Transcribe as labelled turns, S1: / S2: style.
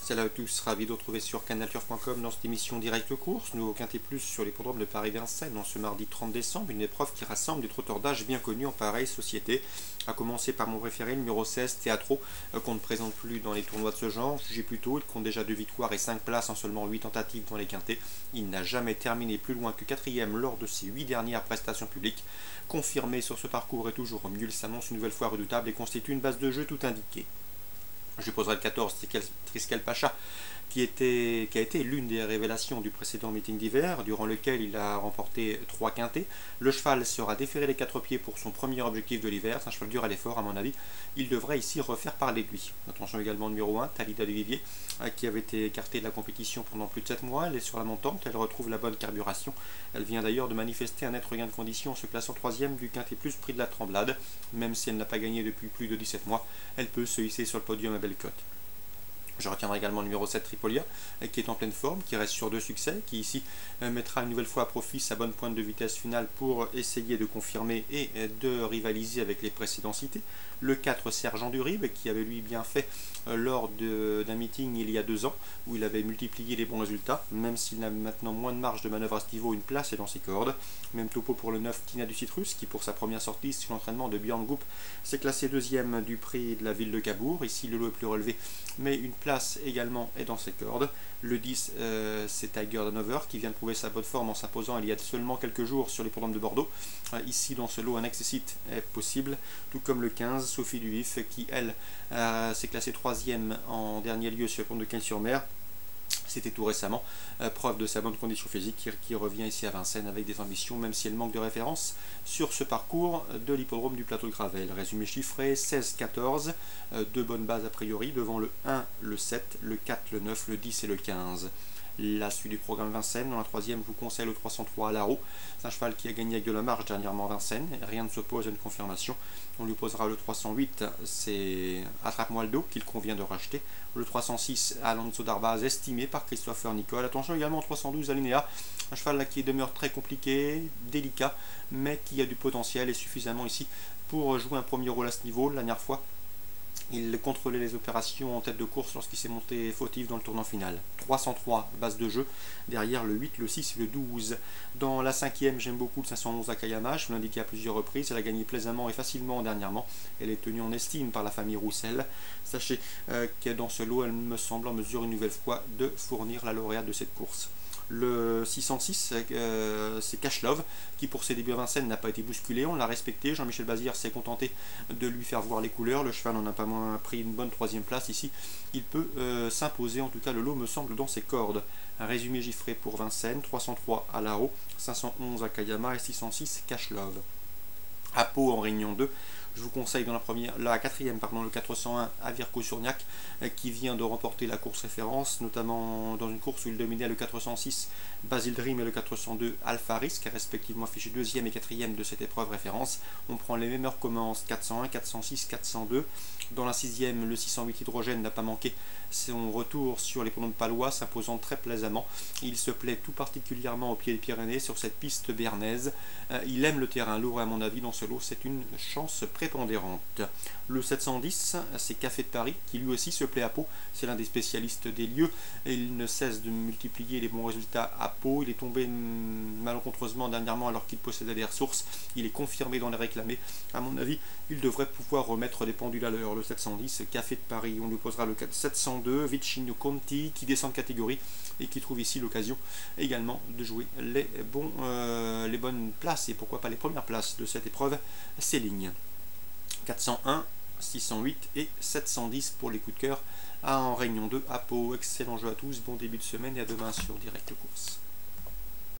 S1: Salut à tous, ravi de retrouver sur canalturf.com dans cette émission Direct Course. Nous au Quintet Plus sur l'hippodrome de Paris-Vincennes en ce mardi 30 décembre, une épreuve qui rassemble des trotteurs d'âge bien connus en pareille société. À commencer par mon préféré, le numéro 16, Teatro, qu'on ne présente plus dans les tournois de ce genre. Jugez plutôt, il compte déjà 2 victoires et 5 places en seulement 8 tentatives dans les quintets. Il n'a jamais terminé plus loin que 4e lors de ses 8 dernières prestations publiques. Confirmé sur ce parcours et toujours au mieux, il s'annonce une nouvelle fois redoutable et constitue une base de jeu tout indiquée. Je poserai le 14, Triskel Pacha, qui a été l'une des révélations du précédent meeting d'hiver, durant lequel il a remporté 3 quintets. Le cheval sera déféré les 4 pieds pour son premier objectif de l'hiver. C'est un cheval dur à l'effort, à mon avis. Il devrait ici refaire parler de lui. Attention également numéro 1, Talida de Vivier, qui avait été écartée de la compétition pendant plus de 7 mois. Elle est sur la montante, elle retrouve la bonne carburation. Elle vient d'ailleurs de manifester un net regain de condition en se classant 3e du quintet plus prix de la Tremblade. Même si elle n'a pas gagné depuis plus de 17 mois, elle peut se hisser sur le podium à belle cote. Je retiendrai également le numéro 7 Tripolia, qui est en pleine forme, qui reste sur 2 succès, qui ici mettra une nouvelle fois à profit sa bonne pointe de vitesse finale pour essayer de confirmer et de rivaliser avec les précédents cités. Le 4 Sergent Duribe, qui avait lui bien fait lors d'un meeting il y a 2 ans, où il avait multiplié les bons résultats, même s'il a maintenant moins de marge de manœuvre à ce niveau, une place est dans ses cordes. Même topo pour le 9 Tina du Citrus, qui pour sa première sortie sur l'entraînement de Björn Goop s'est classé 2e du prix de la ville de Cabourg. Ici le lot est plus relevé, mais une place également est dans ses cordes. Le 10 c'est Tiger Hanover, qui vient de prouver sa bonne forme en s'imposant il y a seulement quelques jours sur les programmes de Bordeaux. Ici dans ce lot un excessite est possible, tout comme le 15 Sophie Duvif, qui elle s'est classée 3e en dernier lieu sur le pont de Cagnes-sur-Mer. C'était tout récemment, preuve de sa bonne condition physique qui revient ici à Vincennes avec des ambitions, même si elle manque de référence sur ce parcours de l'hippodrome du plateau de Gravel. Résumé chiffré, 16-14, 2 bonnes bases a priori, devant le 1, le 7, le 4, le 9, le 10 et le 15. La suite du programme Vincennes, dans la 3e, je vous conseille le 303 à Laro. C'est un cheval qui a gagné avec de la marge dernièrement à Vincennes, rien ne s'oppose à une confirmation. On lui posera le 308, c'est Attrape-moi le dos, qu'il convient de racheter. Le 306, Alonso d'Arbaz, estimé par Christopher Nicole. Attention également au 312, Alinéa, un cheval là qui demeure très compliqué, délicat, mais qui a du potentiel et suffisamment ici pour jouer un premier rôle à ce niveau. La dernière fois, il contrôlait les opérations en tête de course lorsqu'il s'est monté fautif dans le tournant final. 303, base de jeu. Derrière le 8, le 6 et le 12. Dans la 5e, j'aime beaucoup le 511 Akayama. Je vous l'ai indiqué à plusieurs reprises. Elle a gagné plaisamment et facilement dernièrement. Elle est tenue en estime par la famille Roussel. Sachez que dans ce lot, elle me semble en mesure une nouvelle fois de fournir la lauréate de cette course. Le 606, c'est Cashlove, qui pour ses débuts à Vincennes n'a pas été bousculé, on l'a respecté. Jean-Michel Bazir s'est contenté de lui faire voir les couleurs. Le cheval n'en a pas moins pris une bonne 3e place ici. Il peut s'imposer, en tout cas le lot me semble dans ses cordes. Un résumé chiffré pour Vincennes, 303 à Laro, 511 à Kayama et 606 Cashlove. À Pau en Réunion 2, je vous conseille dans la 4e, le 401 à Virco-Surniac, qui vient de remporter la course référence, notamment dans une course où il dominait le 406 Basil Dream et le 402 Alpha Risk, respectivement affichés 2e et 4e de cette épreuve référence. On prend les mêmes heures commence 401, 406, 402. Dans la 6e, le 608 Hydrogène n'a pas manqué son retour sur les pronoms de Palois, s'imposant très plaisamment. Il se plaît tout particulièrement au pied des Pyrénées sur cette piste béarnaise. Il aime le terrain lourd et à mon avis dans ce lot c'est une chance prépondérante. Le 710 c'est Café de Paris qui lui aussi se plaît à Pau. C'est l'un des spécialistes des lieux et il ne cesse de multiplier les bons résultats à Pau. Il est tombé malencontreusement dernièrement alors qu'il possédait des ressources. Il est confirmé dans les réclamés. À mon avis, il devrait pouvoir remettre les pendules à l'heure. Le 710 Café de Paris, on lui posera le 702 Vicino Conti qui descend de catégorie et qui trouve ici l'occasion également de jouer les bonnes places et pourquoi pas les premières places de cette épreuve. Ces lignes 401, 608 et 710 pour les coups de cœur en Réunion 2 à Pau. Excellent jeu à tous, bon début de semaine et à demain sur Direct Course.